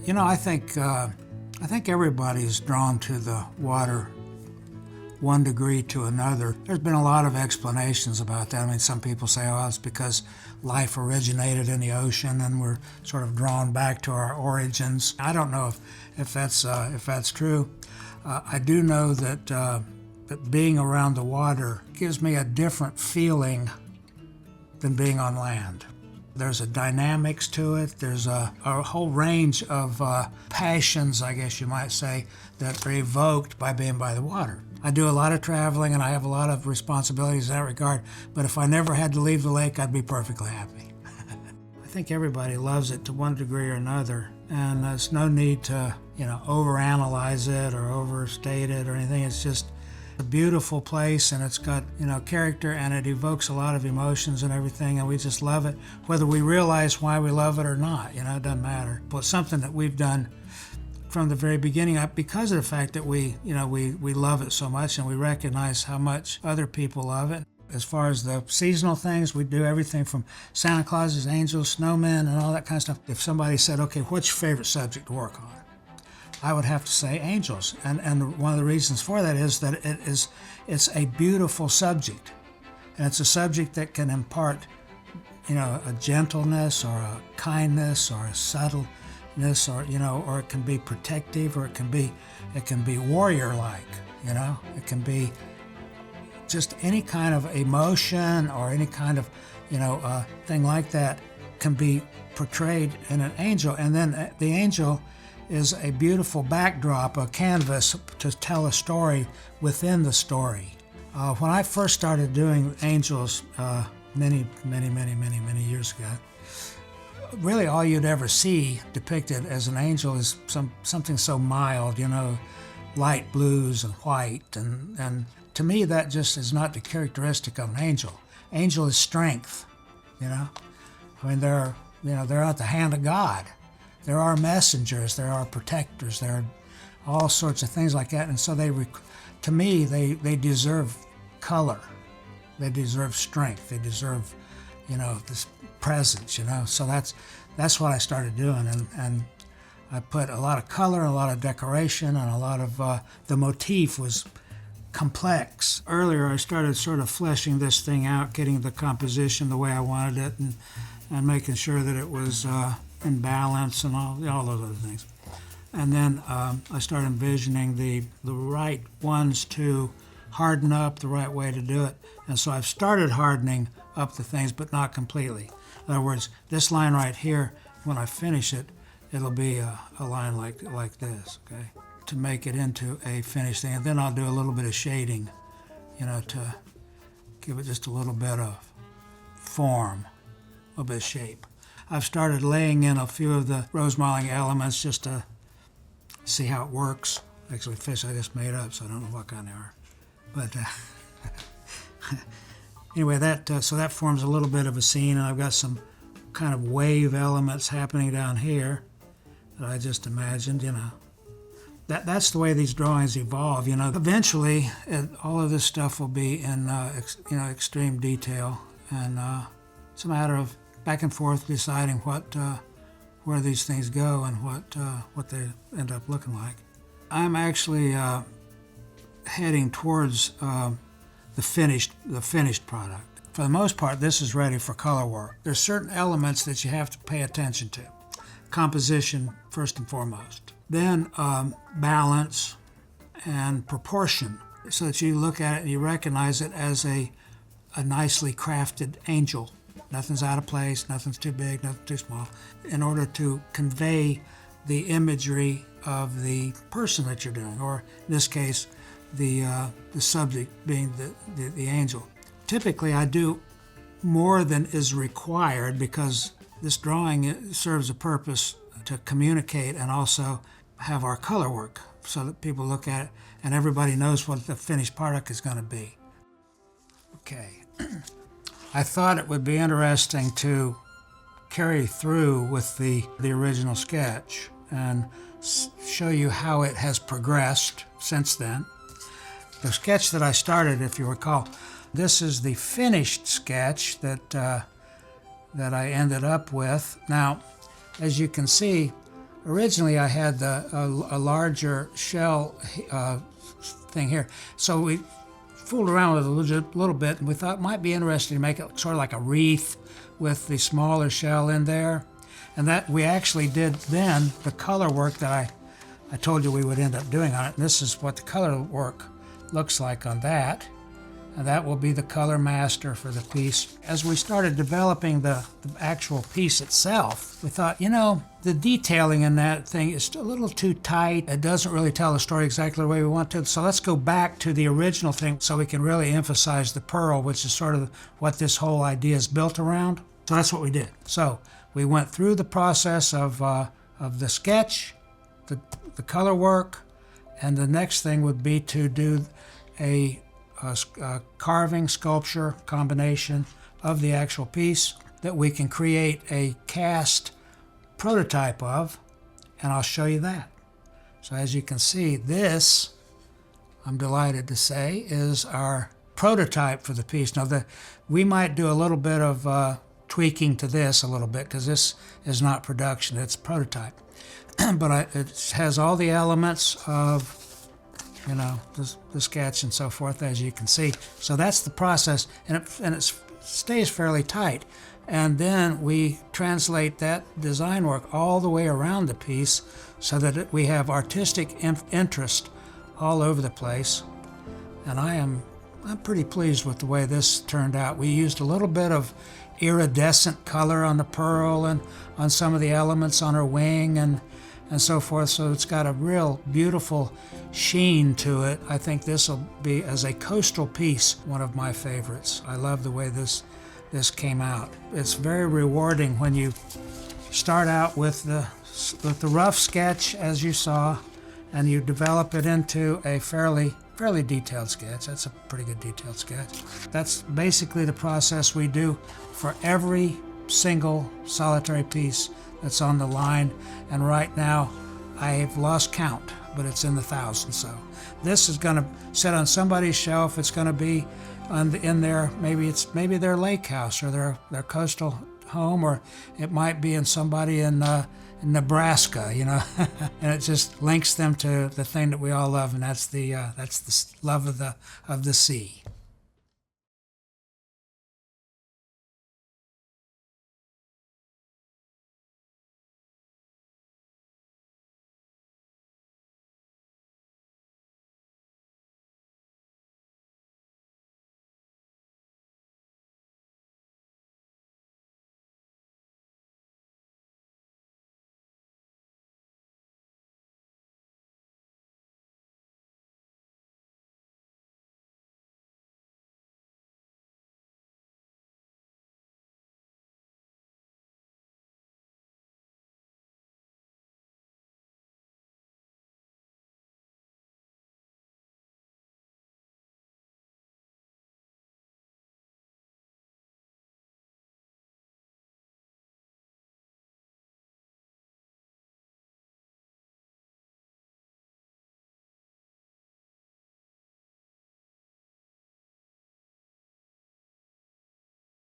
You know, I think everybody's drawn to the water one degree to another. There's been a lot of explanations about that. I mean, some people say, oh, it's because life originated in the ocean and we're sort of drawn back to our origins. I don't know if that's true. I do know that being around the water gives me a different feeling than being on land. There's a dynamics to it. There's a whole range of passions, I guess you might say, that are evoked by being by the water. I do a lot of traveling and I have a lot of responsibilities in that regard, but if I never had to leave the lake, I'd be perfectly happy. I think everybody loves it to one degree or another, and there's no need to, overanalyze it or overstate it or anything. It's just a beautiful place, and it's got, character, and it evokes a lot of emotions and everything, and we just love it, whether we realize why we love it or not. It doesn't matter. But it's something that we've done from the very beginning because of the fact that we love it so much, and we recognize how much other people love it. As far as the seasonal things, we do everything from Santa Clauses, angels, snowmen, and all that kind of stuff. If somebody said, okay, what's your favorite subject to work on? I would have to say angels, and one of the reasons for that is that it's a beautiful subject, and it's a subject that can impart, a gentleness or a kindness or a subtleness, or or it can be protective, or it can be warrior-like, it can be just any kind of emotion or any kind of thing like that can be portrayed in an angel, and then the angel is a beautiful backdrop, a canvas to tell a story within the story. When I first started doing angels many years ago, really all you'd ever see depicted as an angel is something so mild, light blues and white, and to me that just is not the characteristic of an angel. Angel is strength, I mean, they're at the hand of God. There are messengers, there are protectors, there are all sorts of things like that. And so to me, they deserve color. They deserve strength. They deserve, this presence, So that's what I started doing. And I put a lot of color, a lot of decoration, and a lot of, the motif was complex. Earlier, I started sort of fleshing this thing out, getting the composition the way I wanted it, and making sure that it was in balance and all those other things. And then I started envisioning the right ones to harden up, the right way to do it. And so I've started hardening up the things, but not completely. In other words, this line right here, when I finish it, it'll be a line like this, okay? To make it into a finished thing. And then I'll do a little bit of shading, to give it just a little bit of form, a little bit of shape. I've started laying in a few of the rose modeling elements just to see how it works. Actually, fish I just made up, so I don't know what kind they are. But anyway, so that forms a little bit of a scene, and I've got some kind of wave elements happening down here that I just imagined, That's the way these drawings evolve, Eventually, all of this stuff will be in, extreme detail, and it's a matter of back and forth deciding where these things go and what they end up looking like. I'm actually heading towards the finished product. For the most part, this is ready for color work. There's certain elements that you have to pay attention to. Composition, first and foremost. Then balance and proportion, so that you look at it and you recognize it as a nicely crafted angel. Nothing's out of place, nothing's too big, nothing too small, in order to convey the imagery of the person that you're doing, or in this case, the subject being the angel. Typically, I do more than is required because this drawing serves a purpose to communicate and also have our color work so that people look at it and everybody knows what the finished product is going to be. Okay. I thought it would be interesting to carry through with the original sketch and show you how it has progressed since then. The sketch that I started, if you recall, this is the finished sketch that I ended up with. Now, as you can see, originally I had a larger shell thing here. So we fooled around with it a little bit, and we thought it might be interesting to make it sort of like a wreath with the smaller shell in there. And that we actually did then the color work that I told you we would end up doing on it. And this is what the color work looks like on that. And that will be the color master for the piece. As we started developing the actual piece itself, we thought, you know, the detailing in that thing is a little too tight. It doesn't really tell the story exactly the way we want to. So let's go back to the original thing so we can really emphasize the pearl, which is sort of what this whole idea is built around. So that's what we did. So we went through the process of the sketch, the color work, and the next thing would be to do a carving sculpture combination of the actual piece that we can create a cast prototype of, and I'll show you that. So as you can see, this, I'm delighted to say, is our prototype for the piece. Now, we might do a little bit of tweaking to this a little bit because this is not production, it's prototype. But it has all the elements of, you know, the sketch and so forth, as you can see. So that's the process, and it stays fairly tight. And then we translate that design work all the way around the piece so that we have artistic interest all over the place. And I'm pretty pleased with the way this turned out. We used a little bit of iridescent color on the pearl and on some of the elements on her wing and so forth, so it's got a real beautiful sheen to it. I think this will be, as a coastal piece, one of my favorites. I love the way this came out. It's very rewarding when you start out with the rough sketch, as you saw, and you develop it into a fairly detailed sketch. That's a pretty good detailed sketch. That's basically the process we do for every single solitary piece that's on the line, and right now I have lost count, but it's in the thousands. So this is going to sit on somebody's shelf. It's going to be in their, maybe their lake house or their coastal home, or it might be in somebody in Nebraska, you know, and it just links them to the thing that we all love, and that's the love of the sea.